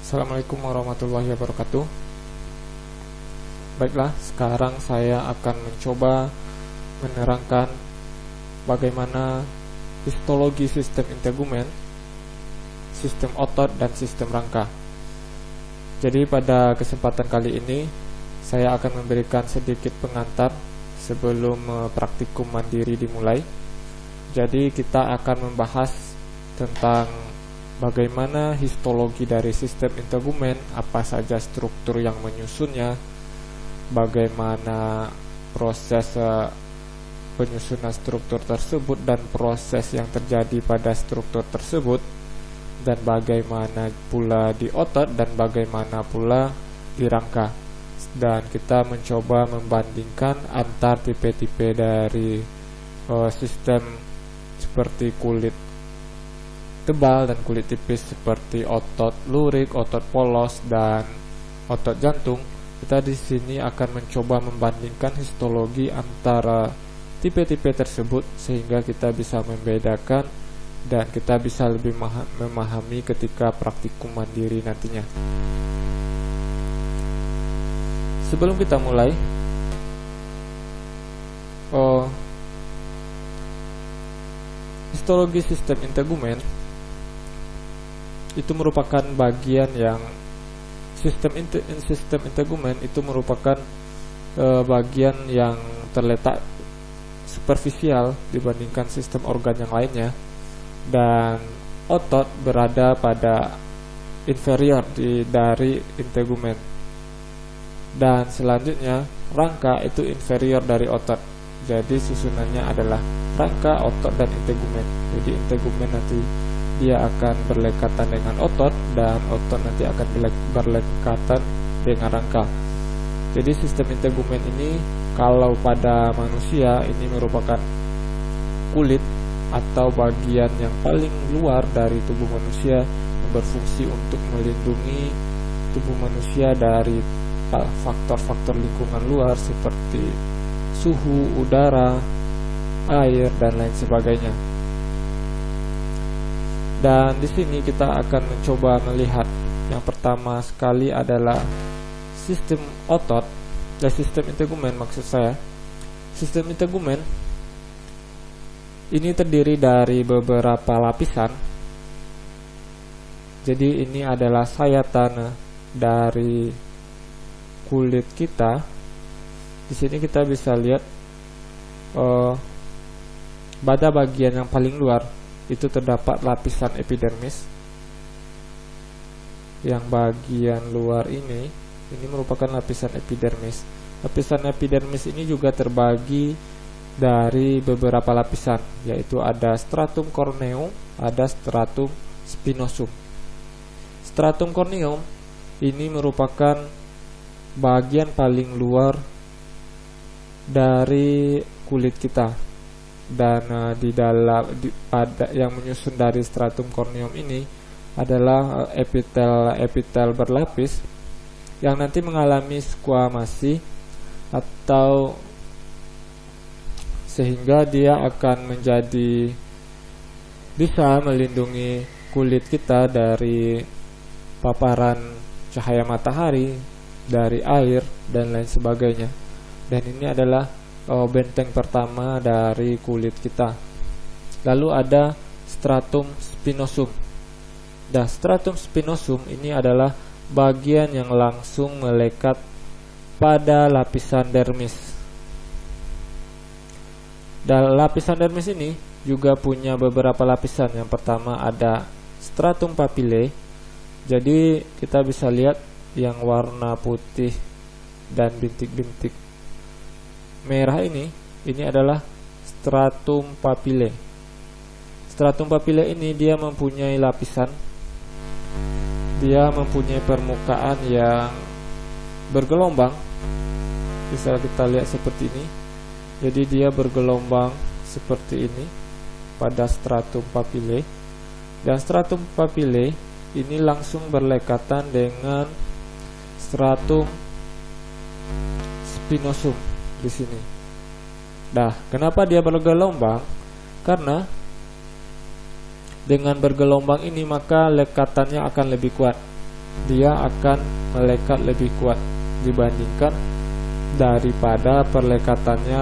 Assalamualaikum warahmatullahi wabarakatuh. Baiklah, sekarang saya akan mencoba menerangkan bagaimana histologi sistem integumen, sistem otot, dan sistem rangka. Jadi pada kesempatan kali ini saya akan memberikan sedikit pengantar sebelum praktikum mandiri dimulai. Jadi kita akan membahas tentang bagaimana histologi dari sistem integumen, apa saja struktur yang menyusunnya, bagaimana proses penyusunan struktur tersebut dan proses yang terjadi pada struktur tersebut, dan bagaimana pula di otot dan bagaimana pula di rangka. Dan kita mencoba membandingkan antar tipe-tipe dari sistem seperti kulit tebal dan kulit tipis seperti otot lurik, otot polos, dan otot jantung. Kita di sini akan mencoba membandingkan histologi antara tipe-tipe tersebut sehingga kita bisa membedakan dan kita bisa lebih memahami ketika praktikum mandiri nantinya. Sebelum kita mulai, histologi sistem integumen itu merupakan bagian yang sistem integumen itu merupakan bagian yang terletak superficial dibandingkan sistem organ yang lainnya, dan otot berada pada inferior dari integumen, dan selanjutnya rangka itu inferior dari otot. Jadi susunannya adalah rangka, otot, dan integumen. Jadi integumen nanti dia akan berlekatan dengan otot, dan otot nanti akan berlekatan dengan rangka. Jadi sistem integumen ini kalau pada manusia ini merupakan kulit atau bagian yang paling luar dari tubuh manusia yang berfungsi untuk melindungi tubuh manusia dari faktor-faktor lingkungan luar seperti suhu, udara, air, dan lain sebagainya. Dan di sini kita akan mencoba melihat yang pertama sekali adalah sistem otot, sistem integumen maksud saya. Sistem integumen ini terdiri dari beberapa lapisan. Jadi ini adalah sayatan dari kulit kita. Di sini kita bisa lihat pada bagian yang paling luar itu terdapat lapisan epidermis. Yang bagian luar ini merupakan lapisan epidermis. Lapisan epidermis ini juga terbagi dari beberapa lapisan, yaitu ada stratum corneum, ada stratum spinosum. Stratum corneum ini merupakan bagian paling luar dari kulit kita, dan pada yang menyusun dari stratum corneum ini adalah epitel berlapis yang nanti mengalami squamasi atau sehingga dia akan bisa melindungi kulit kita dari paparan cahaya matahari, dari air, dan lain sebagainya. Dan ini adalah benteng pertama dari kulit kita. Lalu ada stratum spinosum. Nah, stratum spinosum ini adalah bagian yang langsung melekat pada lapisan dermis. Dan lapisan dermis ini juga punya beberapa lapisan. Yang pertama ada stratum papillae. Jadi kita bisa lihat yang warna putih dan bintik-bintik merah ini adalah stratum papillae. Stratum papillae ini dia mempunyai lapisan. Dia mempunyai permukaan yang bergelombang. Bisa kita lihat seperti ini. Jadi dia bergelombang seperti ini pada stratum papillae. Dan stratum papillae ini langsung berlekatan dengan stratum spinosum di sini. Nah, kenapa dia bergelombang? Karena dengan bergelombang ini maka lekatannya akan lebih kuat. dia akan melekat lebih kuat dibandingkan daripada perlekatannya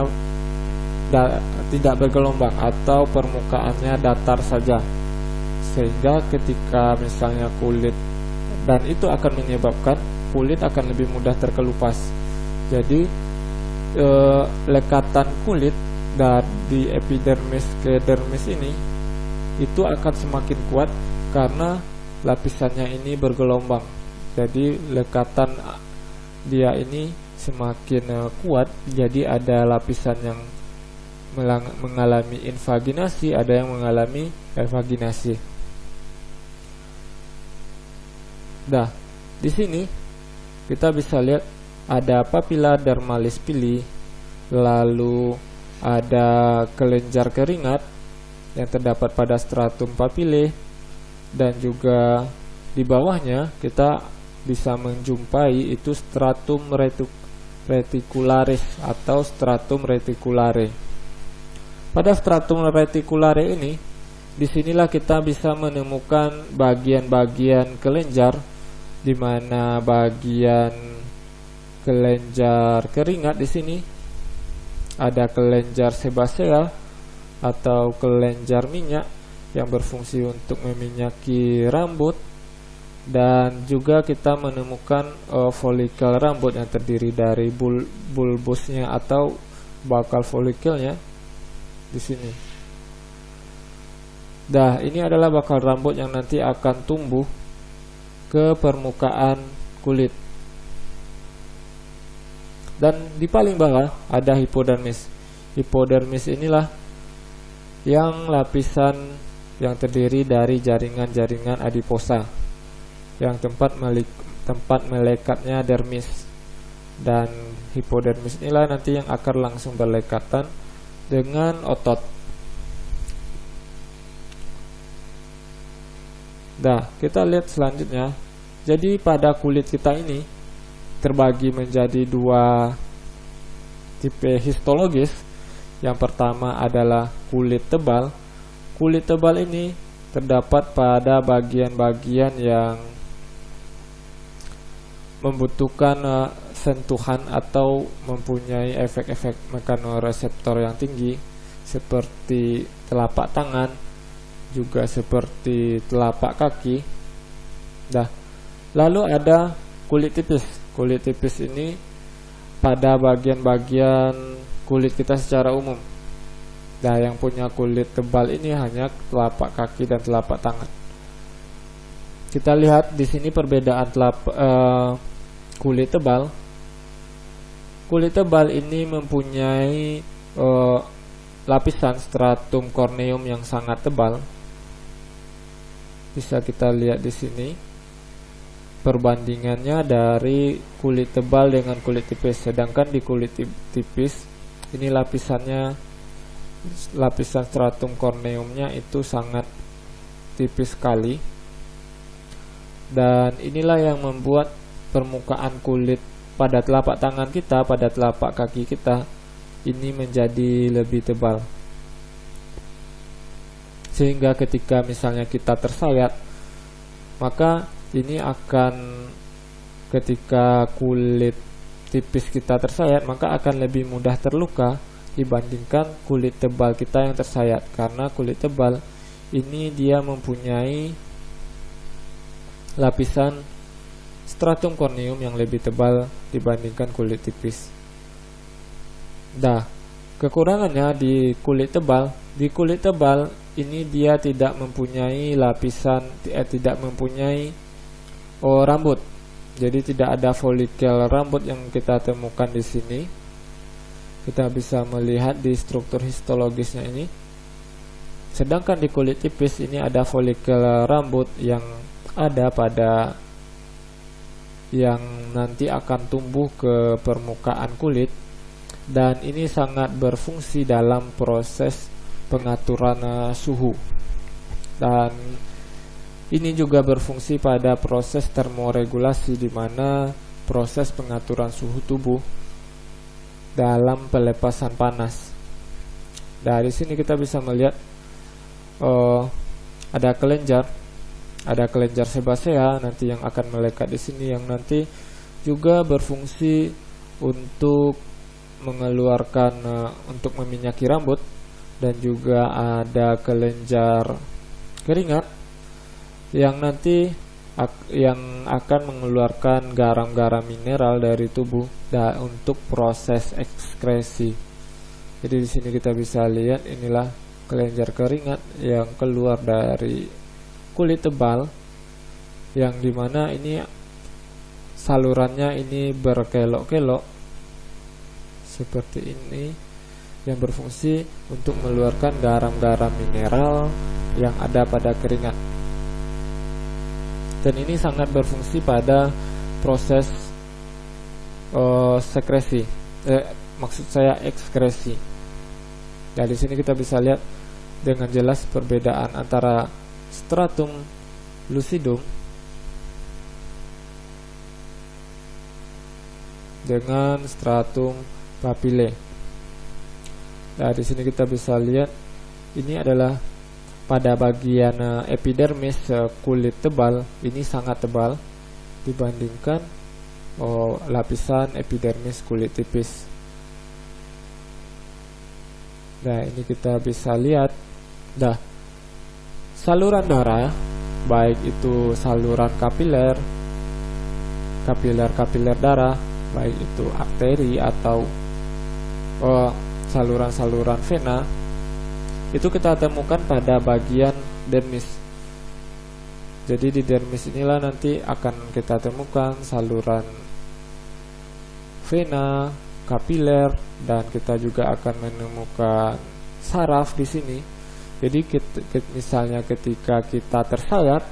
tidak bergelombang atau permukaannya datar saja. Sehingga ketika misalnya kulit, dan itu akan menyebabkan kulit akan lebih mudah terkelupas. Jadi lekatan kulit dari epidermis ke dermis ini itu akan semakin kuat karena lapisannya ini bergelombang. Jadi lekatan dia ini semakin kuat, jadi ada lapisan yang mengalami invaginasi, ada yang mengalami evaginasi. Nah, di sini kita bisa lihat ada papilla dermalis pili, lalu ada kelenjar keringat yang terdapat pada stratum papillae, dan juga di bawahnya kita bisa menjumpai itu stratum reticularis atau stratum reticulare. Pada stratum reticulare ini, disinilah kita bisa menemukan bagian-bagian kelenjar, di mana bagian kelenjar keringat di sini ada kelenjar sebasea atau kelenjar minyak yang berfungsi untuk meminyaki rambut, dan juga kita menemukan folikel rambut yang terdiri dari bulbusnya atau bakal folikelnya di sini. Nah, ini adalah bakal rambut yang nanti akan tumbuh ke permukaan kulit. Dan di paling bawah ada hipodermis. Hipodermis inilah yang lapisan yang terdiri dari jaringan-jaringan adiposa, yang tempat melekatnya dermis. Dan hipodermis inilah nanti yang akan langsung berlekatan dengan otot. Nah, kita lihat selanjutnya. Jadi pada kulit kita ini terbagi menjadi dua tipe histologis. Yang pertama adalah kulit tebal. Kulit tebal ini terdapat pada bagian-bagian yang membutuhkan sentuhan atau mempunyai efek-efek mekanoreseptor yang tinggi, seperti telapak tangan, juga seperti telapak kaki. Nah, lalu ada kulit tipis. Kulit tipis ini pada bagian-bagian kulit kita secara umum. Nah, yang punya kulit tebal ini hanya telapak kaki dan telapak tangan. Kita lihat di sini perbedaan kulit tebal. Kulit tebal ini mempunyai lapisan stratum corneum yang sangat tebal. Bisa kita lihat di sini perbandingannya dari kulit tebal dengan kulit tipis. Sedangkan di kulit tipis ini lapisan stratum corneumnya itu sangat tipis sekali. Dan inilah yang membuat permukaan kulit pada telapak tangan kita, pada telapak kaki kita ini menjadi lebih tebal. Sehingga ketika misalnya kita tersayat, maka ini akan, ketika kulit tipis kita tersayat, maka akan lebih mudah terluka dibandingkan kulit tebal kita yang tersayat. Karena kulit tebal ini dia mempunyai lapisan stratum corneum yang lebih tebal dibandingkan kulit tipis. Nah, kekurangannya di kulit tebal ini dia tidak mempunyai rambut. Jadi tidak ada folikel rambut yang kita temukan di sini. Kita bisa melihat di struktur histologisnya ini. Sedangkan di kulit tipis ini ada folikel rambut yang ada pada yang nanti akan tumbuh ke permukaan kulit, dan ini sangat berfungsi dalam proses pengaturan suhu, dan ini juga berfungsi pada proses termoregulasi, di mana proses pengaturan suhu tubuh dalam pelepasan panas. Dari sini kita bisa melihat ada kelenjar Ada kelenjar sebasea nanti yang akan melekat di sini, yang nanti juga berfungsi untuk mengeluarkan untuk meminyaki rambut. Dan juga ada kelenjar keringat yang nanti yang akan mengeluarkan garam-garam mineral dari tubuh untuk proses ekskresi. Jadi di sini kita bisa lihat inilah kelenjar keringat yang keluar dari kulit tebal, yang dimana ini salurannya ini berkelok-kelok seperti ini, yang berfungsi untuk mengeluarkan garam-garam mineral yang ada pada keringat. Dan ini sangat berfungsi pada proses sekresi, maksud saya ekskresi. Nah, di sini kita bisa lihat dengan jelas perbedaan antara stratum lucidum dengan stratum papillae. Nah, di sini kita bisa lihat ini adalah pada bagian epidermis kulit tebal, ini sangat tebal dibandingkan lapisan epidermis kulit tipis. Nah, ini kita bisa lihat saluran darah, baik itu saluran kapiler darah, baik itu arteri atau saluran-saluran vena, itu kita temukan pada bagian dermis. Jadi di dermis inilah nanti akan kita temukan saluran vena, kapiler, dan kita juga akan menemukan saraf di sini. Jadi misalnya ketika kita tersayat,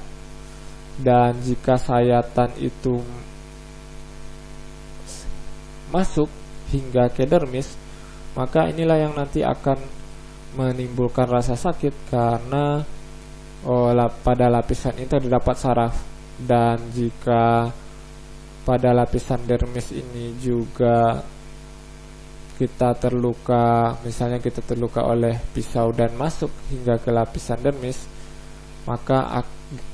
dan jika sayatan itu masuk hingga ke dermis, maka inilah yang nanti akan menimbulkan rasa sakit karena pada lapisan itu terdapat saraf. Dan jika pada lapisan dermis ini juga kita terluka, misalnya kita terluka oleh pisau dan masuk hingga ke lapisan dermis, maka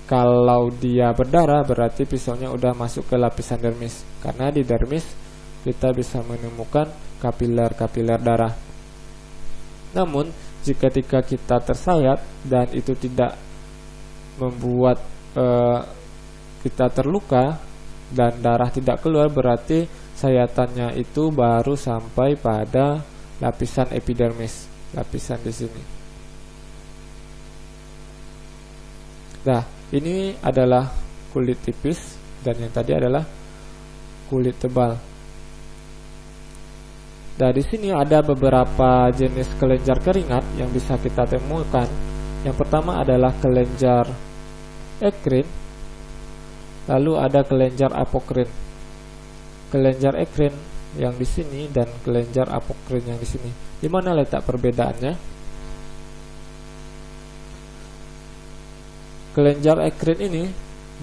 kalau dia berdarah berarti pisaunya udah masuk ke lapisan dermis, karena di dermis kita bisa menemukan kapiler-kapiler darah. Namun jika kita tersayat dan itu tidak membuat kita terluka dan darah tidak keluar, berarti sayatannya itu baru sampai pada lapisan epidermis, lapisan di sini. Nah, ini adalah kulit tipis dan yang tadi adalah kulit tebal. Nah, di sini ada beberapa jenis kelenjar keringat yang bisa kita temukan. Yang pertama adalah kelenjar ekrin, lalu ada kelenjar apokrin. Kelenjar ekrin yang di sini dan kelenjar apokrin yang di sini. Di mana letak perbedaannya? Kelenjar ekrin ini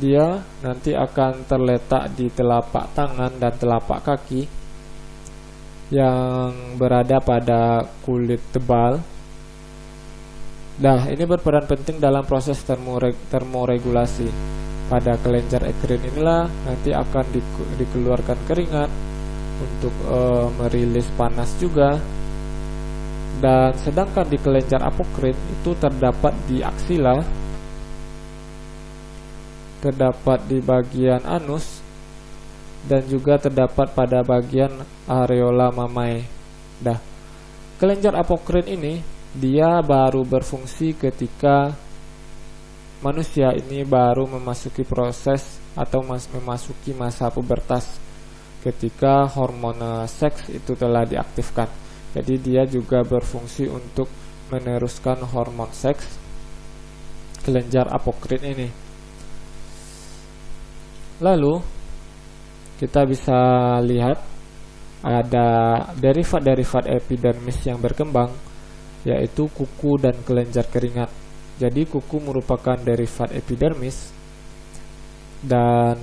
dia nanti akan terletak di telapak tangan dan telapak kaki yang berada pada kulit tebal. Nah, ini berperan penting dalam proses termoregulasi. Pada kelenjar ekrin inilah nanti akan dikeluarkan keringat untuk merilis panas juga. Dan sedangkan di kelenjar apokrin itu terdapat di aksila, terdapat di bagian anus, dan juga terdapat pada bagian areola mamae. Nah, kelenjar apokrin ini dia baru berfungsi ketika manusia ini baru memasuki proses atau memasuki masa pubertas, ketika hormon seks itu telah diaktifkan. Jadi dia juga berfungsi untuk meneruskan hormon seks, kelenjar apokrin ini. Lalu kita bisa lihat ada derivat-derivat epidermis yang berkembang, yaitu kuku dan kelenjar keringat. Jadi kuku merupakan derivat epidermis dan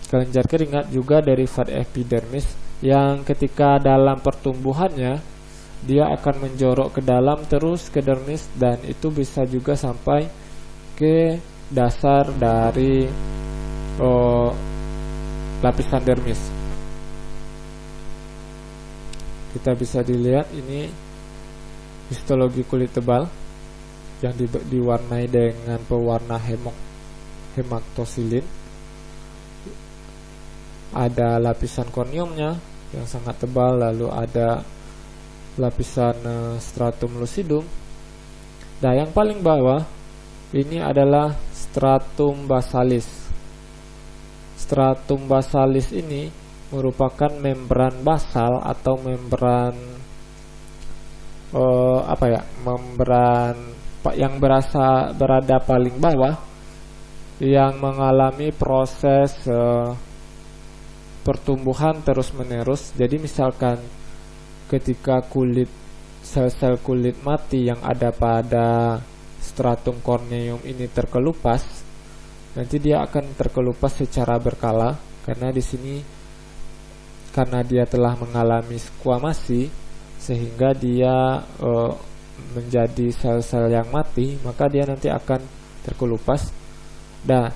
kelenjar keringat juga derivat epidermis yang ketika dalam pertumbuhannya dia akan menjorok ke dalam terus ke dermis, dan itu bisa juga sampai ke dasar dari lapisan dermis. Kita bisa dilihat ini histologi kulit tebal yang diwarnai dengan pewarna hematoxylin. Ada lapisan korneumnya yang sangat tebal, lalu ada lapisan stratum lucidum. Nah, yang paling bawah ini adalah stratum basalis. Stratum basalis ini merupakan membran basal atau membran membran yang berada paling bawah yang mengalami proses pertumbuhan terus-menerus. Jadi misalkan ketika sel-sel kulit mati yang ada pada stratum corneum ini terkelupas, nanti dia akan terkelupas secara berkala karena di sini karena dia telah mengalami squamasi sehingga dia menjadi sel-sel yang mati, maka dia nanti akan terkelupas. Nah,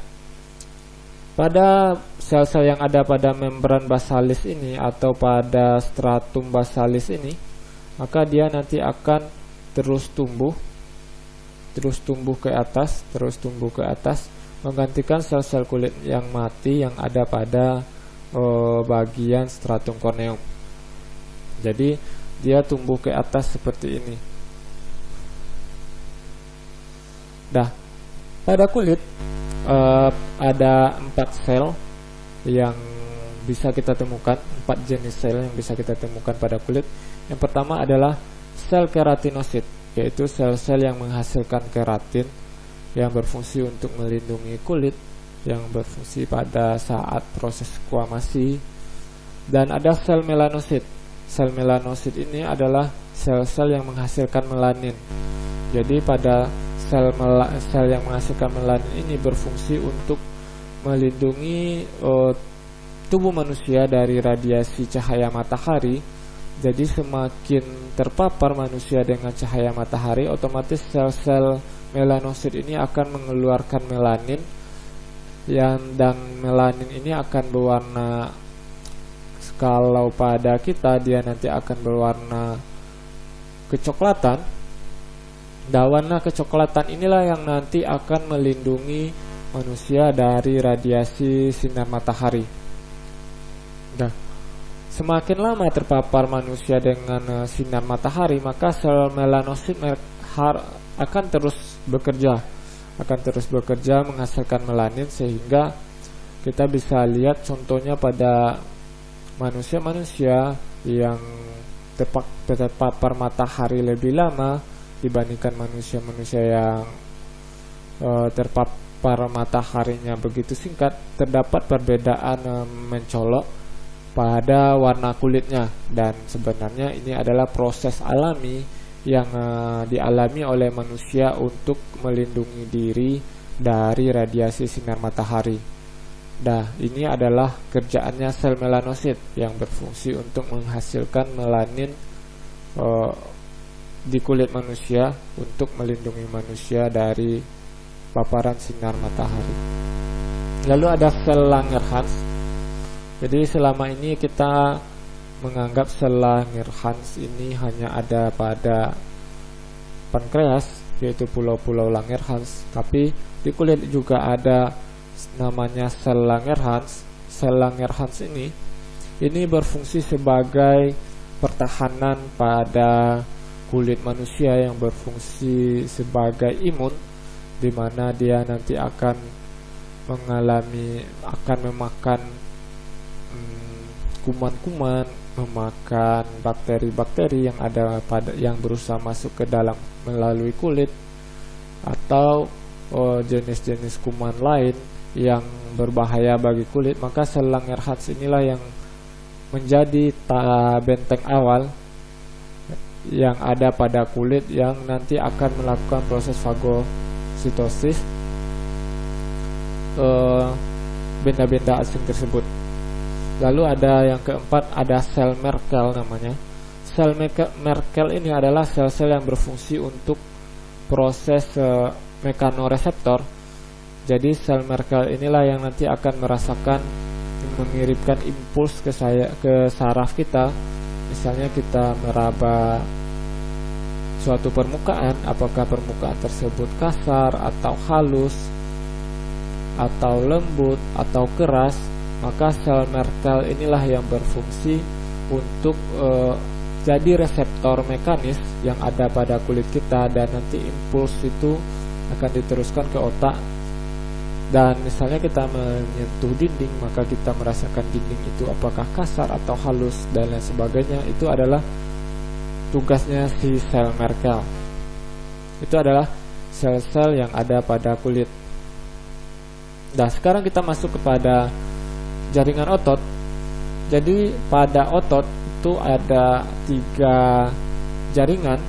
pada sel-sel yang ada pada membran basalis ini atau pada stratum basalis ini, maka dia nanti akan terus tumbuh ke atas, menggantikan sel-sel kulit yang mati yang ada pada bagian stratum corneum. Jadi dia tumbuh ke atas seperti ini. Nah, pada kulit ada 4 sel yang bisa kita temukan, 4 jenis sel yang bisa kita temukan pada kulit. Yang pertama adalah sel keratinosit, yaitu sel-sel yang menghasilkan keratin yang berfungsi untuk melindungi kulit, yang berfungsi pada saat proses squamasi. Dan ada sel melanosit. Sel melanosit ini adalah sel-sel yang menghasilkan melanin. Jadi pada sel yang menghasilkan melanin ini berfungsi untuk melindungi tubuh manusia dari radiasi cahaya matahari. Jadi semakin terpapar manusia dengan cahaya matahari, otomatis sel-sel melanosit ini akan mengeluarkan melanin, dan melanin ini akan berwarna, kalau pada kita dia nanti akan berwarna kecoklatan. Dan warna kecoklatan inilah yang nanti akan melindungi manusia dari radiasi sinar matahari. Nah, semakin lama terpapar manusia dengan sinar matahari, maka sel melanosit akan terus bekerja menghasilkan melanin, sehingga kita bisa lihat contohnya pada manusia-manusia yang terpapar matahari lebih lama dibandingkan manusia-manusia yang terpapar mataharinya begitu singkat. Terdapat perbedaan mencolok pada warna kulitnya, dan sebenarnya ini adalah proses alami yang dialami oleh manusia untuk melindungi diri dari radiasi sinar matahari. Nah, ini adalah kerjaannya sel melanosit yang berfungsi untuk menghasilkan melanin di kulit manusia untuk melindungi manusia dari paparan sinar matahari. Lalu ada sel Langerhans. Jadi selama ini kita menganggap sel Langerhans ini hanya ada pada pankreas, yaitu pulau-pulau Langerhans. Tapi di kulit juga ada namanya sel Langerhans. Sel Langerhans ini berfungsi sebagai pertahanan pada kulit manusia, yang berfungsi sebagai imun, di mana dia nanti akan memakan kuman-kuman, memakan bakteri-bakteri yang berusaha masuk ke dalam melalui kulit, atau jenis-jenis kuman lain yang berbahaya bagi kulit. Maka sel Langerhans inilah yang menjadi benteng awal yang ada pada kulit, yang nanti akan melakukan proses fagositosis benda-benda asing tersebut. Lalu ada yang keempat, ada sel Merkel namanya. Sel Merkel ini adalah sel-sel yang berfungsi untuk proses mekanoreseptor. Jadi sel Merkel inilah yang nanti akan merasakan mengirimkan impuls ke saraf kita. Misalnya kita meraba suatu permukaan, apakah permukaan tersebut kasar atau halus atau lembut atau keras, maka sel Merkel inilah yang berfungsi untuk jadi reseptor mekanis yang ada pada kulit kita, dan nanti impuls itu akan diteruskan ke otak. Dan misalnya kita menyentuh dinding, maka kita merasakan dinding itu apakah kasar atau halus dan lain sebagainya. Itu adalah tugasnya si sel Merkel. Itu adalah sel-sel yang ada pada kulit. Nah, sekarang kita masuk kepada jaringan otot. Jadi pada otot itu ada 3 jaringan,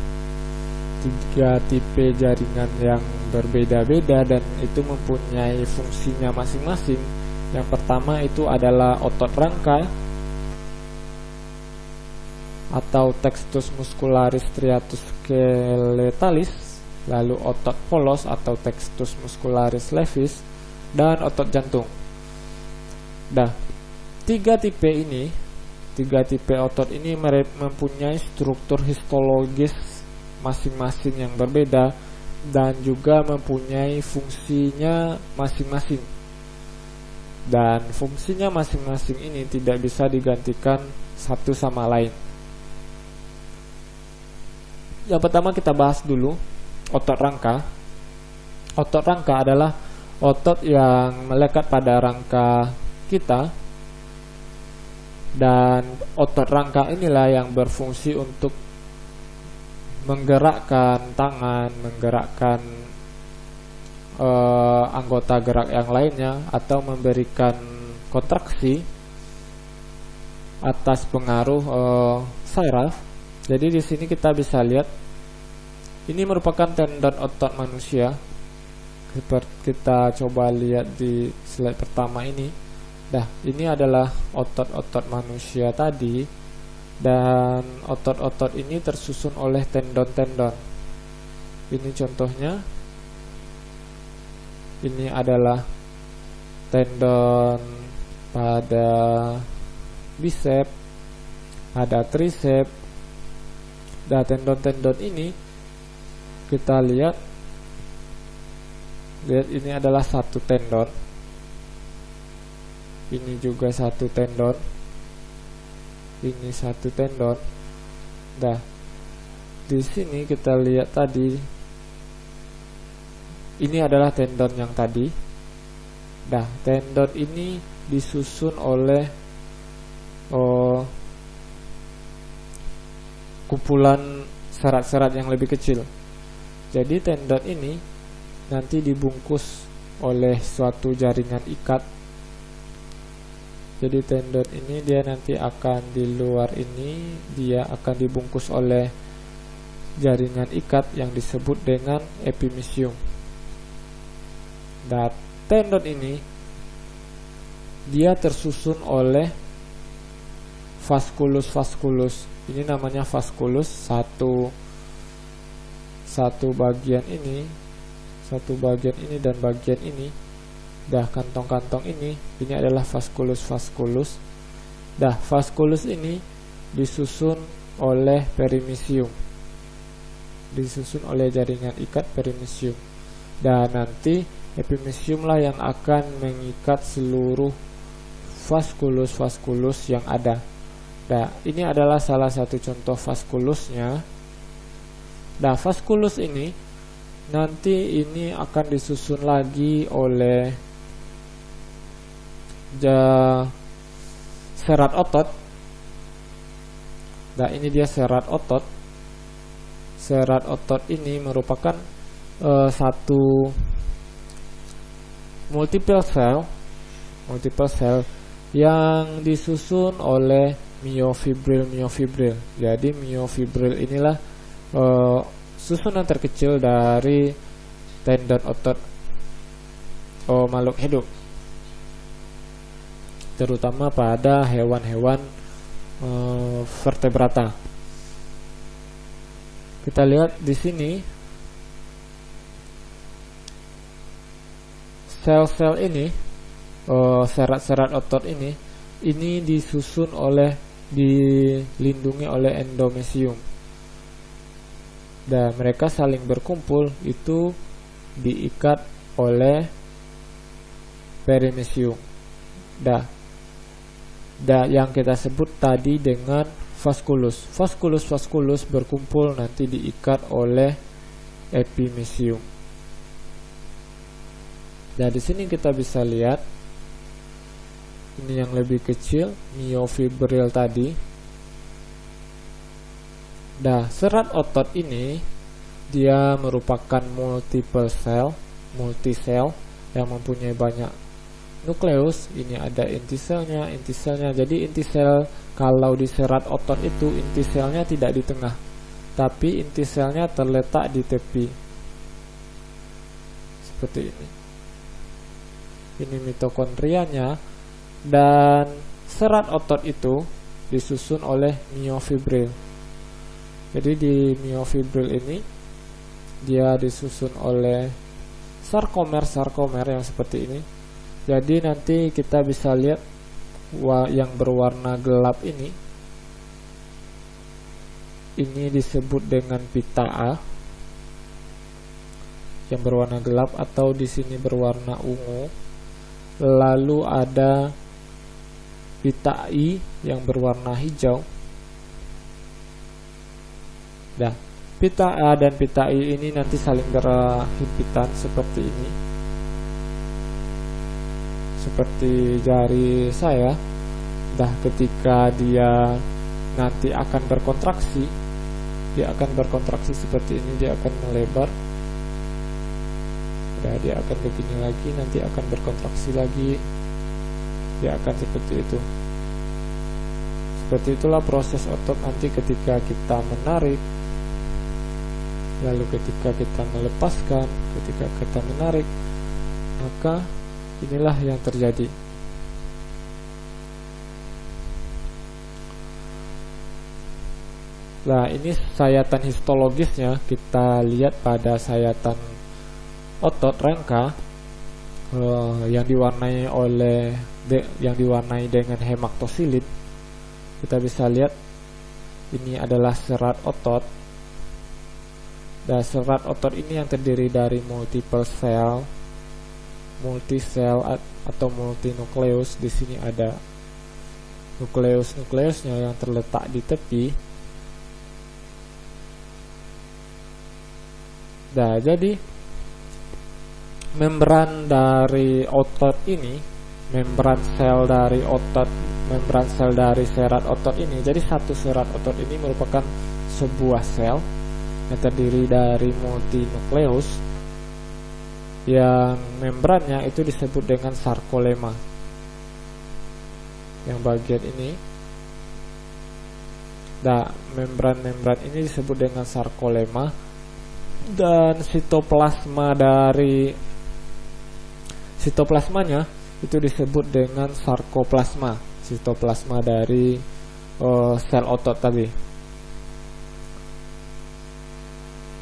3 tipe jaringan yang berbeda-beda dan itu mempunyai fungsinya masing-masing. Yang pertama itu adalah otot rangka atau textus muscularis striatus skeletalis, lalu otot polos atau textus muscularis levis, dan otot jantung. Nah, 3 tipe otot ini mempunyai struktur histologis masing-masing yang berbeda dan juga mempunyai fungsinya masing-masing. Dan fungsinya masing-masing ini tidak bisa digantikan satu sama lain. Yang pertama kita bahas dulu otot rangka. Otot rangka adalah otot yang melekat pada rangka kita, dan otot rangka inilah yang berfungsi untuk menggerakkan tangan, menggerakkan anggota gerak yang lainnya, atau memberikan kontraksi atas pengaruh saraf. Jadi di sini kita bisa lihat ini merupakan tendon otot manusia. Seperti kita coba lihat di slide pertama ini. Nah, ini adalah otot-otot manusia tadi, dan otot-otot ini tersusun oleh tendon-tendon. Ini contohnya. Ini adalah tendon pada bicep, ada tricep. Nah, tendon-tendon ini kita lihat ini adalah satu tendon. Ini juga satu tendon. Ini satu tendon. Nah, di sini kita lihat tadi ini adalah tendon yang tadi. Nah, tendon ini disusun oleh kumpulan serat-serat yang lebih kecil. Jadi tendon ini nanti dibungkus oleh suatu jaringan ikat. Jadi tendon ini dia nanti akan di luar ini, dia akan dibungkus oleh jaringan ikat yang disebut dengan epimysium. Dan tendon ini dia tersusun oleh vaskulus. Ini namanya vaskulus, satu bagian ini dan bagian ini. Dah, kantong-kantong ini adalah vaskulus. Dah, vaskulus ini disusun oleh perimysium, disusun oleh jaringan ikat perimysium. Dan nanti epimysium lah yang akan mengikat seluruh vaskulus yang ada. Nah, ini adalah salah satu contoh vaskulusnya. Nah, vaskulus ini nanti ini akan disusun lagi oleh serat otot. Nah, ini dia serat otot. Serat otot ini merupakan satu multiple cell yang disusun oleh myofibril. Jadi myofibril inilah susunan terkecil dari tendon otot makhluk hidup, terutama pada hewan-hewan vertebrata. Kita lihat di sini sel-sel ini, serat-serat otot ini disusun dilindungi oleh endomesium. Dan mereka saling berkumpul itu diikat oleh perimesium. Yang kita sebut tadi dengan vasculus. Vasculus berkumpul nanti diikat oleh epimesium. Nah, di sini kita bisa lihat ini yang lebih kecil, myofibril tadi. Nah, serat otot ini dia merupakan multisel yang mempunyai banyak nukleus. Ini ada intiselnya. Jadi intisel kalau di serat otot itu intiselnya tidak di tengah, tapi intiselnya terletak di tepi. Seperti ini. Ini mitokondrianya, dan serat otot itu disusun oleh myofibril. Jadi di myofibril ini dia disusun oleh sarkomer yang seperti ini. Jadi nanti kita bisa lihat yang berwarna gelap ini disebut dengan pita A yang berwarna gelap, atau di sini berwarna ungu. Lalu ada pita I yang berwarna hijau. Nah, pita A dan pita I ini nanti saling berhimpitan seperti ini. Seperti jari saya. Ketika dia nanti akan berkontraksi, dia akan berkontraksi seperti ini, dia akan melebar. Dia akan begini lagi, nanti akan berkontraksi lagi, dia akan seperti itu. Seperti itulah proses otot nanti ketika kita menarik, lalu ketika kita melepaskan, ketika kita menarik, maka inilah yang terjadi. Nah, ini sayatan histologisnya. Kita lihat pada sayatan otot rangka yang diwarnai dengan hemaktosilin. Kita bisa lihat ini adalah serat otot. Dan serat otot ini yang terdiri dari multisel atau multinukleus. Di sini ada nukleusnya yang terletak di tepi. Nah, jadi membran dari otot ini, membran sel dari serat otot ini. Jadi satu serat otot ini merupakan sebuah sel yang terdiri dari multinukleus, yang membrannya itu disebut dengan sarkolema. Yang bagian ini, nah, membran ini disebut dengan sarkolema. Dan sitoplasmanya itu disebut dengan sarkoplasma. Sitoplasma dari sel otot tadi.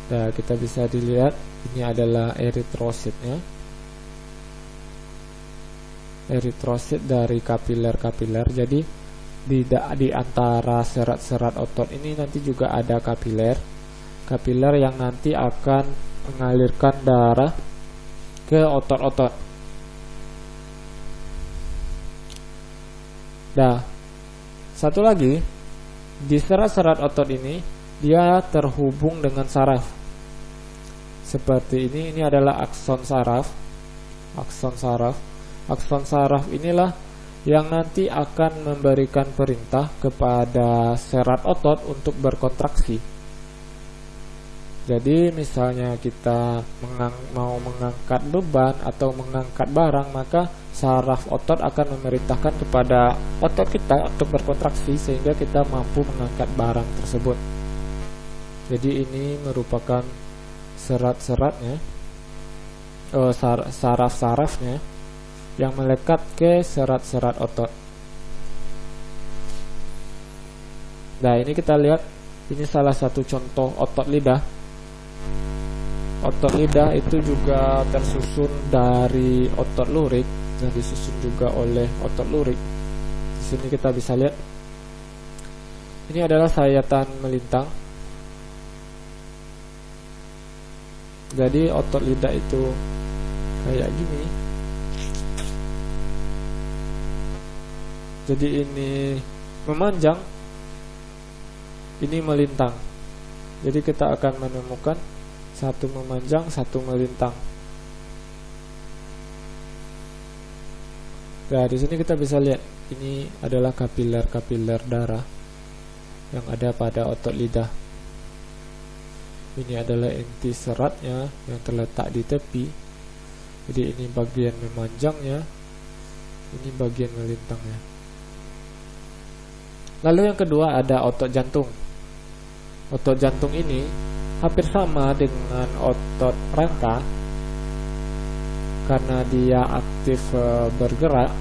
Nah, kita bisa dilihat ini adalah eritrositnya. Eritrosit dari kapiler. Jadi di antara serat-serat otot ini nanti juga ada kapiler yang nanti akan mengalirkan darah ke otot-otot. Nah, satu lagi, di serat-serat otot ini dia terhubung dengan saraf. Seperti ini adalah akson saraf. Akson saraf inilah yang nanti akan memberikan perintah kepada serat otot untuk berkontraksi. Jadi misalnya kita mau mengangkat beban atau mengangkat barang, maka saraf otot akan memerintahkan kepada otot kita untuk berkontraksi sehingga kita mampu mengangkat barang tersebut. Jadi ini merupakan serat-seratnya, saraf-sarafnya yang melekat ke serat-serat otot. Nah, ini kita lihat, ini salah satu contoh otot lidah. Otot lidah itu juga tersusun dari otot lurik dan disusun juga oleh otot lurik. Di sini kita bisa lihat. Ini adalah sayatan melintang. Jadi otot lidah itu kayak gini. Jadi ini memanjang, ini melintang. Jadi kita akan menemukan satu memanjang, satu melintang. Nah, di sini kita bisa lihat ini adalah kapiler-kapiler darah yang ada pada otot lidah. Ini adalah inti seratnya yang terletak di tepi. Jadi ini bagian memanjangnya, ini bagian melintangnya. Lalu yang kedua ada otot jantung. Otot jantung ini hampir sama dengan otot rangka karena dia aktif bergerak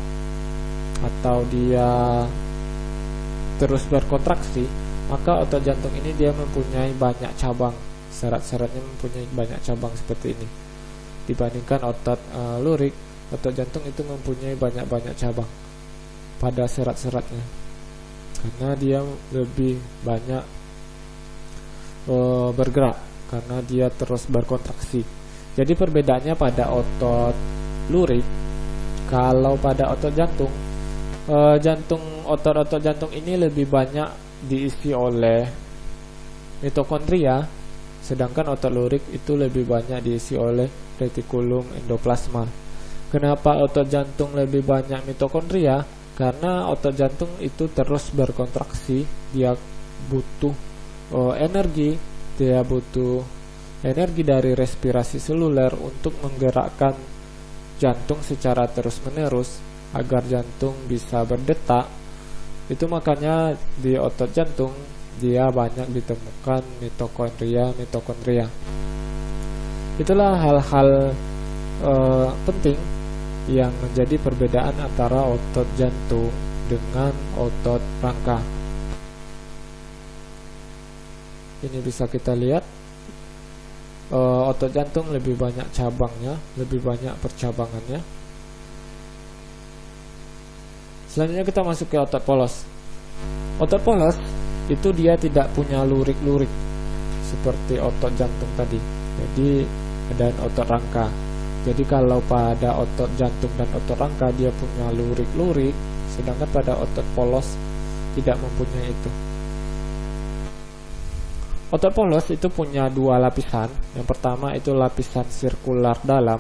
atau dia terus berkontraksi, maka otot jantung ini dia mempunyai banyak cabang. Serat-seratnya mempunyai banyak cabang seperti ini. Dibandingkan otot lurik, otot jantung itu mempunyai banyak-banyak cabang pada serat-seratnya karena dia lebih banyak bergerak karena dia terus berkontraksi. Jadi perbedaannya pada otot lurik, kalau pada otot jantung, otot-otot jantung ini lebih banyak diisi oleh mitokondria, sedangkan otot lurik itu lebih banyak diisi oleh retikulum endoplasma. Kenapa otot jantung lebih banyak mitokondria? Karena otot jantung itu terus berkontraksi, dia butuh energi, dia butuh energi dari respirasi seluler untuk menggerakkan jantung secara terus-menerus agar jantung bisa berdetak. Itu makanya di otot jantung dia banyak ditemukan mitokondria. Itulah hal-hal penting yang menjadi perbedaan antara otot jantung dengan otot rangka. Ini bisa kita lihat, otot jantung lebih banyak cabangnya, lebih banyak percabangannya. Selanjutnya kita masuk ke otot polos. Otot polos itu dia tidak punya lurik-lurik seperti otot jantung tadi. Jadi dan otot rangka. Jadi kalau pada otot jantung dan otot rangka dia punya lurik-lurik, sedangkan pada otot polos tidak mempunyai itu. Otot polos itu punya dua lapisan. Yang pertama itu lapisan sirkular dalam,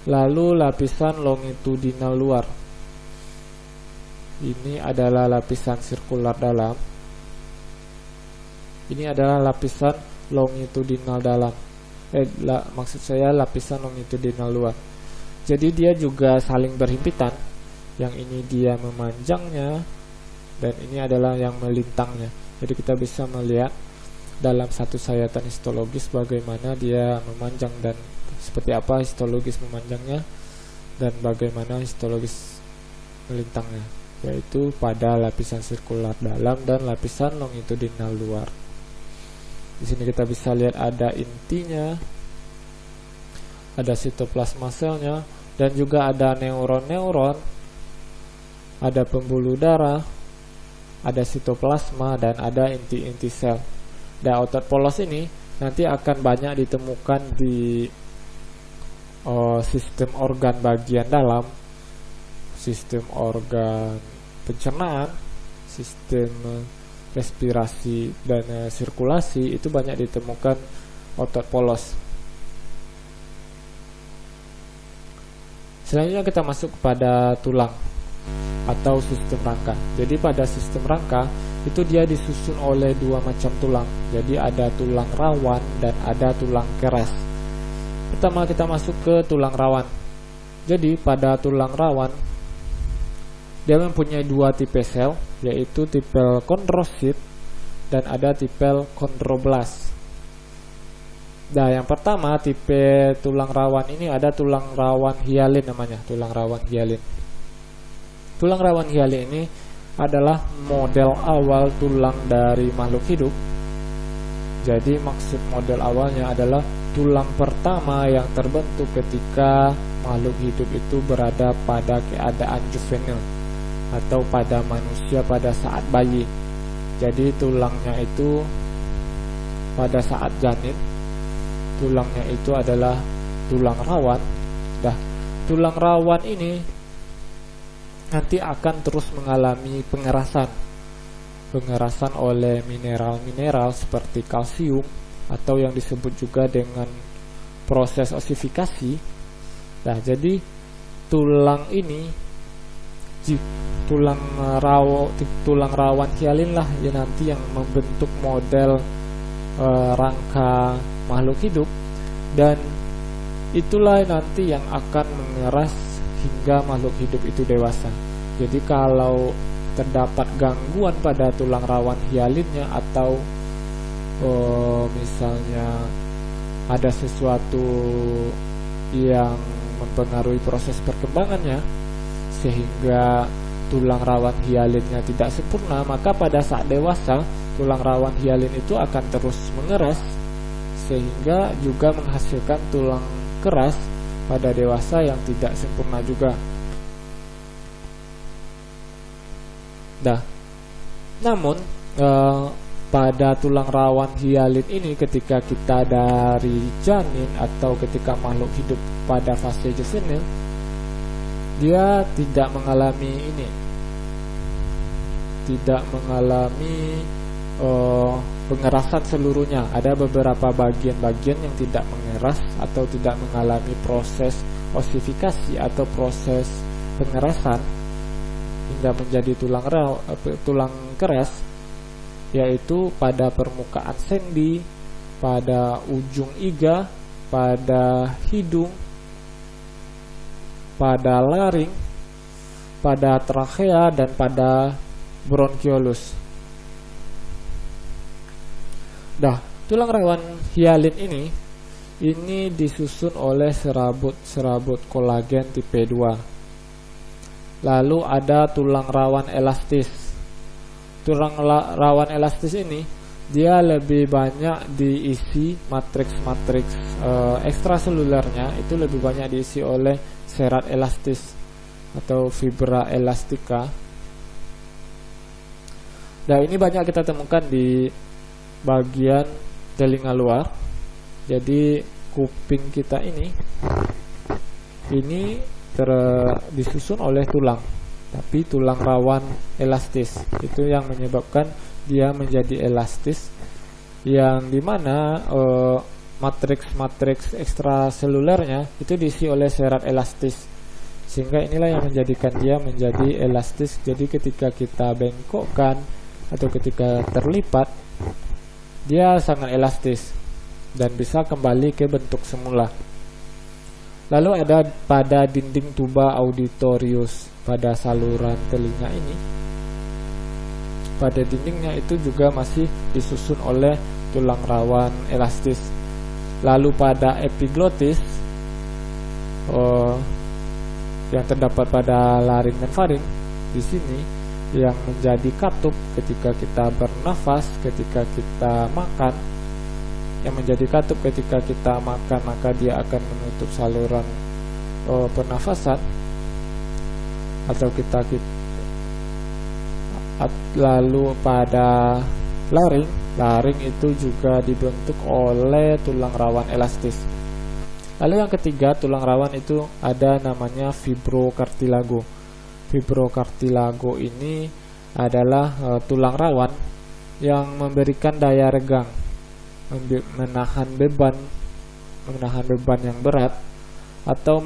lalu lapisan longitudinal luar. Ini adalah lapisan sirkular dalam. Ini adalah lapisan longitudinal dalam. Maksud saya lapisan longitudinal luar. Jadi dia juga saling berhimpitan. Yang ini dia memanjangnya dan ini adalah yang melintangnya. Jadi kita bisa melihat dalam satu sayatan histologis bagaimana dia memanjang dan seperti apa histologis memanjangnya dan bagaimana histologis melintangnya, yaitu pada lapisan sirkular dalam dan lapisan longitudinal luar. Di sini kita bisa lihat ada intinya, ada sitoplasma selnya, dan juga ada neuron-neuron, ada pembuluh darah, ada sitoplasma, dan ada inti-inti sel. Dan otot polos ini nanti akan banyak ditemukan di sistem organ bagian dalam, sistem organ pencernaan, sistem respirasi dan sirkulasi. Itu banyak ditemukan otot polos. Selanjutnya kita masuk kepada tulang atau sistem rangka. Jadi pada sistem rangka itu dia disusun oleh dua macam tulang. Jadi ada tulang rawan dan ada tulang keras. Pertama kita masuk ke tulang rawan. Jadi pada tulang rawan dia mempunyai dua tipe sel, yaitu tipe kondrosit dan ada tipe kondroblast. Nah, yang pertama tipe tulang rawan ini ada tulang rawan hialin namanya, tulang rawan hialin. Tulang rawan hialin ini adalah model awal tulang dari makhluk hidup. Jadi maksud model awalnya adalah tulang pertama yang terbentuk ketika makhluk hidup itu berada pada keadaan juvenil atau pada manusia pada saat bayi. Jadi tulangnya itu pada saat janin, tulangnya itu adalah tulang rawan. Tulang rawan ini nanti akan terus mengalami pengerasan oleh mineral-mineral seperti kalsium atau yang disebut juga dengan proses osifikasi. Jadi tulang ini, tulang rawan hialin lah ya nanti yang membentuk model rangka makhluk hidup, dan itulah nanti yang akan mengeras hingga makhluk hidup itu dewasa. Jadi kalau terdapat gangguan pada tulang rawan hialinnya atau misalnya ada sesuatu yang mempengaruhi proses perkembangannya sehingga tulang rawan hialinnya tidak sempurna, maka pada saat dewasa tulang rawan hialin itu akan terus mengeras sehingga juga menghasilkan tulang keras pada dewasa yang tidak sempurna juga. Namun pada tulang rawan hialin ini ketika kita dari janin atau ketika makhluk hidup pada fase juvenil, dia tidak mengalami pengerasan seluruhnya. Ada beberapa bagian-bagian yang tidak mengeras atau tidak mengalami proses osifikasi atau proses pengerasan hingga menjadi tulang keras, yaitu pada permukaan sendi, pada ujung iga, pada hidung, pada laring, pada trakea, dan pada bronkiolus. Tulang rawan hialin ini disusun oleh serabut kolagen tipe 2. Lalu ada tulang rawan elastis. Tulang rawan elastis ini dia lebih banyak diisi matriks ekstraselulernya itu lebih banyak diisi oleh serat elastis atau fibra elastika. Ini banyak kita temukan di bagian telinga luar. Jadi kuping kita ini disusun oleh tulang, tapi tulang rawan elastis. Itu yang menyebabkan dia menjadi elastis, yang dimana matriks ekstraselulernya itu diisi oleh serat elastis, sehingga inilah yang menjadikan dia menjadi elastis. Jadi ketika kita bengkokkan atau ketika terlipat, dia sangat elastis dan bisa kembali ke bentuk semula. Lalu ada pada dinding tuba auditorius pada saluran telinga ini. Pada dindingnya itu juga masih disusun oleh tulang rawan elastis. Lalu pada epiglotis yang terdapat pada laring dan faring, di sini yang menjadi katup ketika kita bernafas, ketika kita makan. Yang menjadi katup ketika kita makan, maka dia akan menutup saluran pernafasan atau lalu pada laring itu juga dibentuk oleh tulang rawan elastis. Lalu yang ketiga, tulang rawan itu ada namanya fibrokartilago. Fibrokartilago ini adalah tulang rawan yang memberikan daya regang, menahan beban yang berat, atau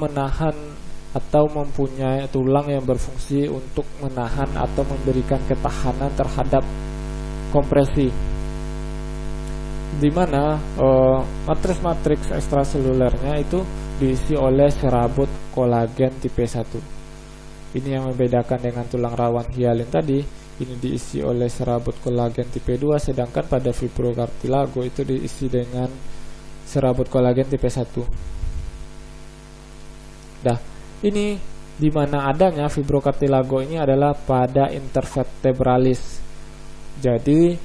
mempunyai tulang yang berfungsi untuk menahan atau memberikan ketahanan terhadap kompresi, di mana matriks ekstraselulernya itu diisi oleh serabut kolagen tipe 1. Ini yang membedakan dengan tulang rawan hialin tadi. Ini diisi oleh serabut kolagen tipe 2, sedangkan pada fibrokartilago itu diisi dengan serabut kolagen tipe 1. Ini di mana adanya fibrokartilago ini adalah pada intervertebralis. Jadi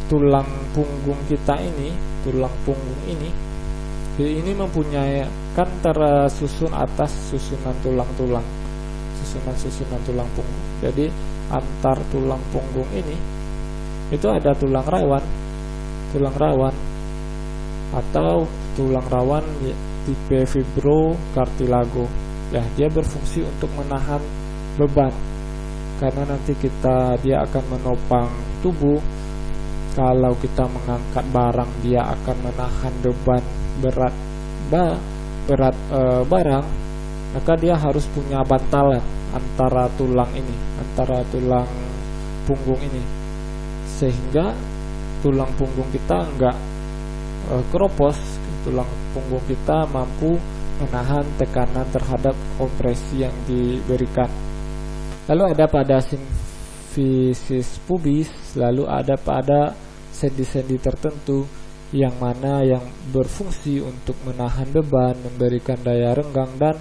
tulang punggung kita ini, tulang punggung ini mempunyai kan tersusun atas susunan tulang-tulang, susunan tulang punggung. Jadi antar tulang punggung ini itu ada tulang rawan atau tulang rawan tipe fibrocartilago. Ya, dia berfungsi untuk menahan beban karena nanti dia akan menopang tubuh. Kalau kita mengangkat barang, dia akan menahan beban berat barang, maka dia harus punya bantalan antara tulang punggung ini, sehingga tulang punggung kita enggak keropos. Tulang punggung kita mampu menahan tekanan terhadap kompresi yang diberikan. Lalu ada pada simfisis pubis, lalu ada pada sendi-sendi tertentu yang mana yang berfungsi untuk menahan beban, memberikan daya renggang, dan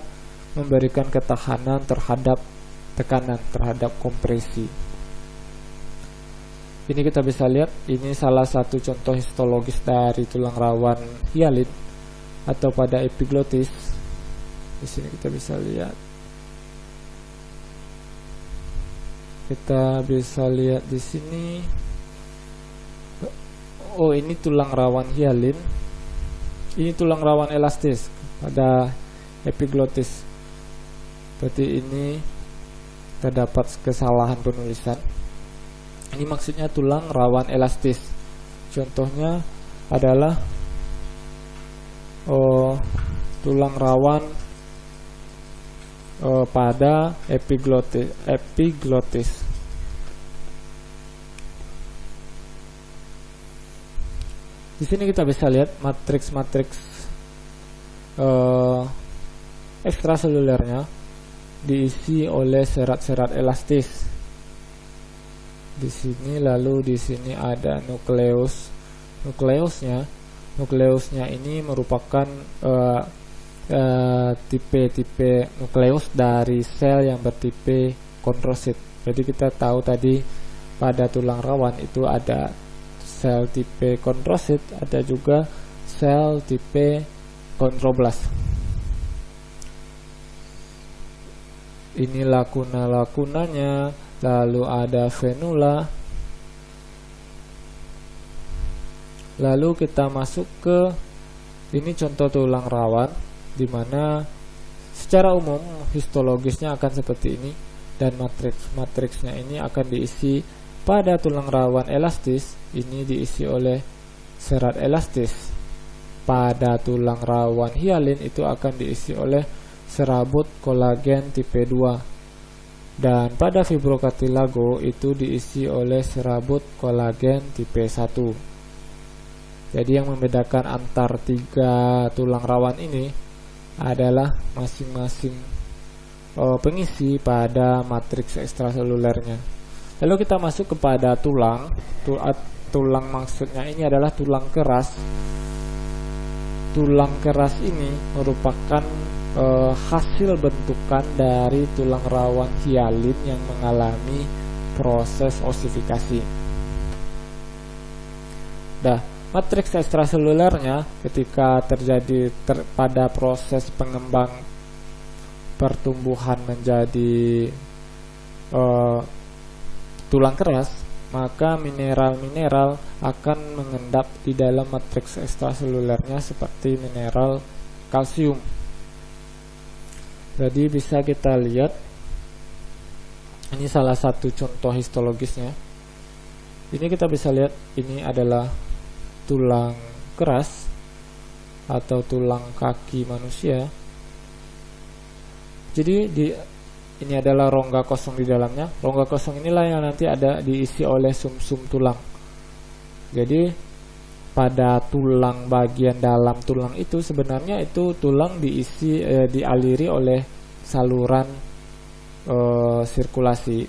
memberikan ketahanan terhadap tekanan, terhadap kompresi. Ini kita bisa lihat, ini salah satu contoh histologis dari tulang rawan hialin atau pada epiglotis. Di sini kita bisa lihat. Di sini. Oh, ini tulang rawan hialin. Ini tulang rawan elastis pada epiglotis. Berarti ini terdapat kesalahan penulisan. Ini maksudnya tulang rawan elastis. Contohnya adalah tulang rawan pada epiglotis. Di sini kita bisa lihat matriks ekstraselulernya diisi oleh serat-serat elastis. Di sini, lalu di sini ada nukleusnya ini merupakan tipe nukleus dari sel yang bertipe kondrosit. Jadi kita tahu tadi pada tulang rawan itu ada sel tipe kondrosit, ada juga sel tipe kondroblas. Ini lakuna-lakunanya, lalu ada venula. Lalu kita masuk ke ini contoh tulang rawan, di mana secara umum histologisnya akan seperti ini, dan matriksnya ini akan diisi pada tulang rawan elastis. Ini diisi oleh serat elastis. Pada tulang rawan hialin itu akan diisi oleh serabut kolagen tipe 2. Dan pada fibrocartilago itu diisi oleh serabut kolagen tipe 1. Jadi yang membedakan antar 3 tulang rawan ini adalah masing-masing pengisi pada matriks ekstraselulernya. Lalu kita masuk kepada tulang maksudnya ini adalah tulang keras. Tulang keras ini merupakan hasil bentukan dari tulang rawan hialin yang mengalami proses osifikasi. Matriks ekstraselulernya ketika terjadi pada proses pengembang pertumbuhan menjadi tulang keras, maka mineral-mineral akan mengendap di dalam matriks ekstraselulernya seperti mineral kalsium. Jadi bisa kita lihat, ini salah satu contoh histologisnya. Ini kita bisa lihat, ini adalah tulang keras atau tulang kaki manusia. Jadi ini adalah rongga kosong di dalamnya. Rongga kosong inilah yang nanti ada diisi oleh sumsum tulang. Jadi pada tulang bagian dalam tulang itu sebenarnya itu tulang dialiri oleh saluran sirkulasi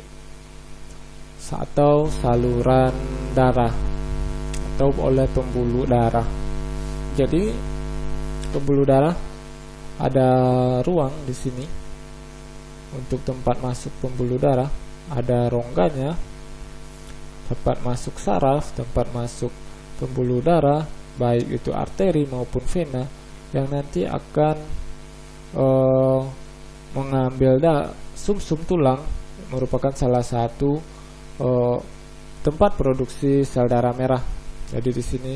atau saluran darah atau oleh pembuluh darah. Jadi pembuluh darah ada ruang di sini untuk tempat masuk pembuluh darah, ada rongganya. tempat masuk saraf, tempat masuk pembuluh darah, baik itu arteri maupun vena, yang nanti akan mengambil sumsum tulang, merupakan salah satu tempat produksi sel darah merah. Jadi di sini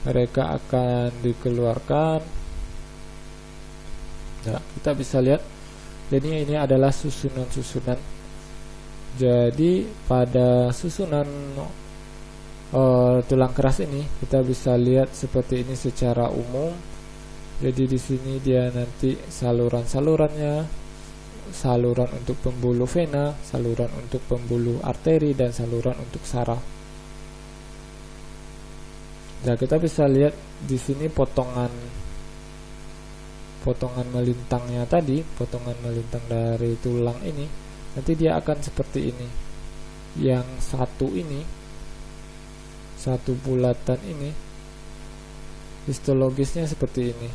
mereka akan dikeluarkan. Nah, kita bisa lihat, jadi ini adalah susunan-susunan. Jadi pada susunan tulang keras ini kita bisa lihat seperti ini secara umum. Jadi di sini dia nanti saluran-salurannya, saluran untuk pembuluh vena, saluran untuk pembuluh arteri, dan saluran untuk saraf. Nah, kita bisa lihat di sini potongan melintangnya tadi, potongan melintang dari tulang ini, nanti dia akan seperti ini. Yang satu ini, satu bulatan ini, histologisnya seperti ini.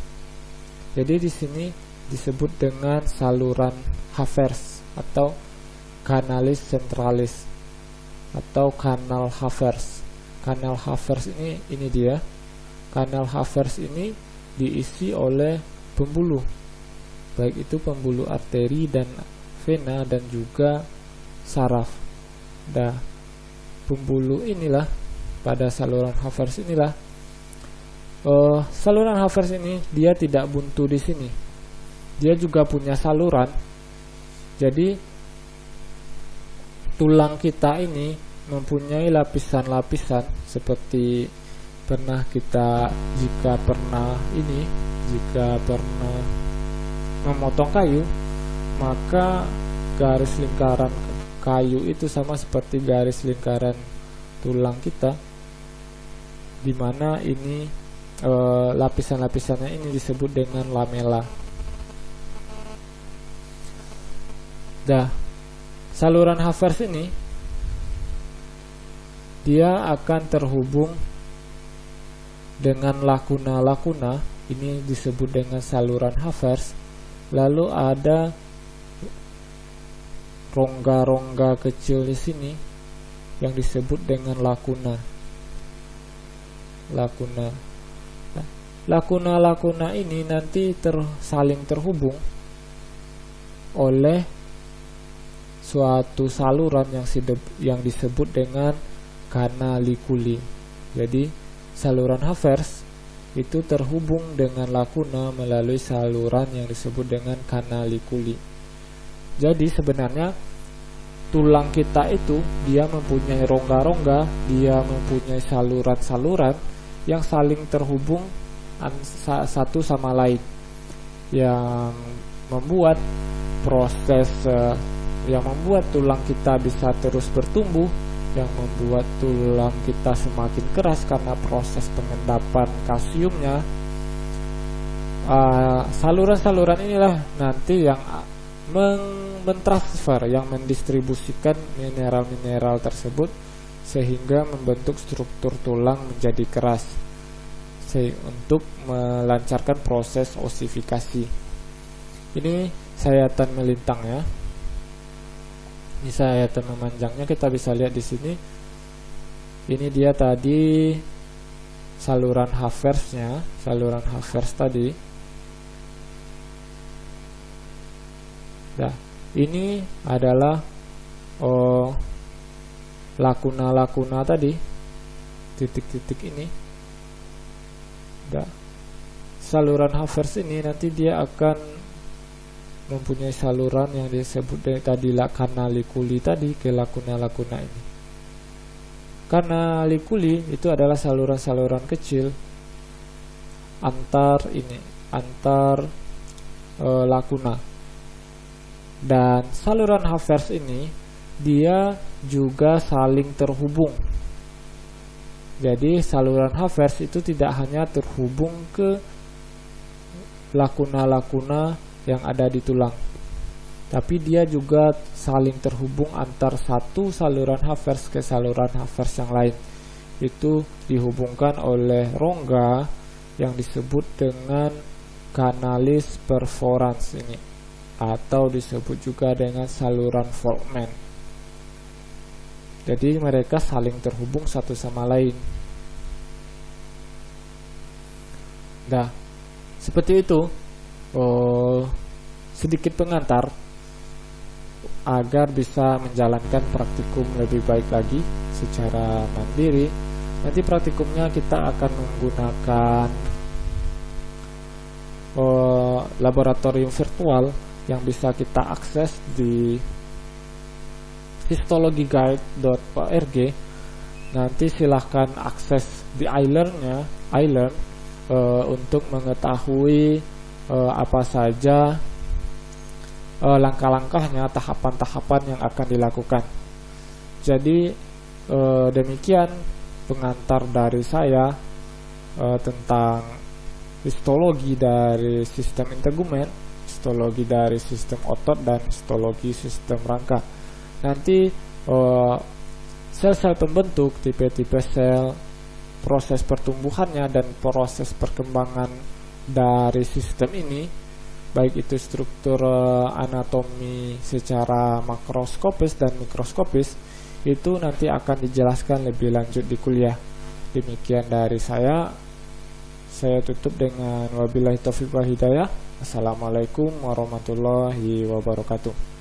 Jadi di sini disebut dengan saluran Havers atau kanalis centralis atau kanal Havers. Kanal Havers ini dia. Kanal Havers ini diisi oleh pembuluh, baik itu pembuluh arteri dan vena dan juga saraf. Nah, pembuluh inilah, pada saluran Havers inilah, saluran Havers ini dia tidak buntu di sini. Dia juga punya saluran. Jadi tulang kita ini mempunyai lapisan-lapisan seperti jika pernah memotong kayu, maka garis lingkaran kayu itu sama seperti garis lingkaran tulang kita, di mana ini lapisan-lapisannya ini disebut dengan lamela. Nah, saluran Havers ini dia akan terhubung dengan lakuna-lakuna, ini disebut dengan saluran Havers. Lalu ada rongga-rongga kecil di sini yang disebut dengan lakuna. Lakuna-lakuna ini nanti saling terhubung oleh suatu saluran yang disebut dengan kanalikuli. Jadi saluran Havers itu terhubung dengan lakuna melalui saluran yang disebut dengan kanalikuli. Jadi sebenarnya tulang kita itu dia mempunyai rongga-rongga, dia mempunyai saluran-saluran yang saling terhubung satu sama lain, yang membuat proses yang membuat tulang kita bisa terus bertumbuh, yang membuat tulang kita semakin keras karena proses pengendapan kalsiumnya. Saluran-saluran inilah nanti yang mentransfer, yang mendistribusikan mineral-mineral tersebut sehingga membentuk struktur tulang menjadi keras untuk melancarkan proses osifikasi. Ini sayatan melintang ya. Ini sayatan memanjangnya kita bisa lihat di sini. Ini dia tadi saluran Haversnya, saluran Havers tadi. Nah, ini adalah lakuna-lakuna tadi, titik-titik ini. Nah, saluran Havers ini nanti dia akan mempunyai saluran yang disebut tadi kanalikuli tadi ke lakuna-lakuna ini. Kanalikuli itu adalah saluran-saluran kecil antar lakuna. Dan saluran Havers ini dia juga saling terhubung. Jadi saluran Havers itu tidak hanya terhubung ke lakuna-lakuna yang ada di tulang, tapi dia juga saling terhubung antar satu saluran Havers ke saluran Havers yang lain. Itu dihubungkan oleh rongga yang disebut dengan kanalis perforans ini, atau disebut juga dengan saluran Volkmann. Jadi mereka saling terhubung satu sama lain. Nah, seperti itu. Sedikit pengantar agar bisa menjalankan praktikum lebih baik lagi secara mandiri. Nanti praktikumnya kita akan menggunakan laboratorium virtual yang bisa kita akses di histologyguide.org. Nanti silahkan akses di iLearn-nya, untuk mengetahui apa saja langkah-langkahnya, tahapan-tahapan yang akan dilakukan. Jadi demikian pengantar dari saya tentang histologi dari sistem integumen, histologi dari sistem otot, dan histologi sistem rangka. Nanti sel-sel pembentuk, tipe-tipe sel, proses pertumbuhannya, dan proses perkembangan dari sistem ini, baik itu struktur anatomi secara makroskopis dan mikroskopis, itu nanti akan dijelaskan lebih lanjut di kuliah. Demikian dari saya tutup dengan wabillahi taufiq wal hidayah. Assalamualaikum warahmatullahi wabarakatuh.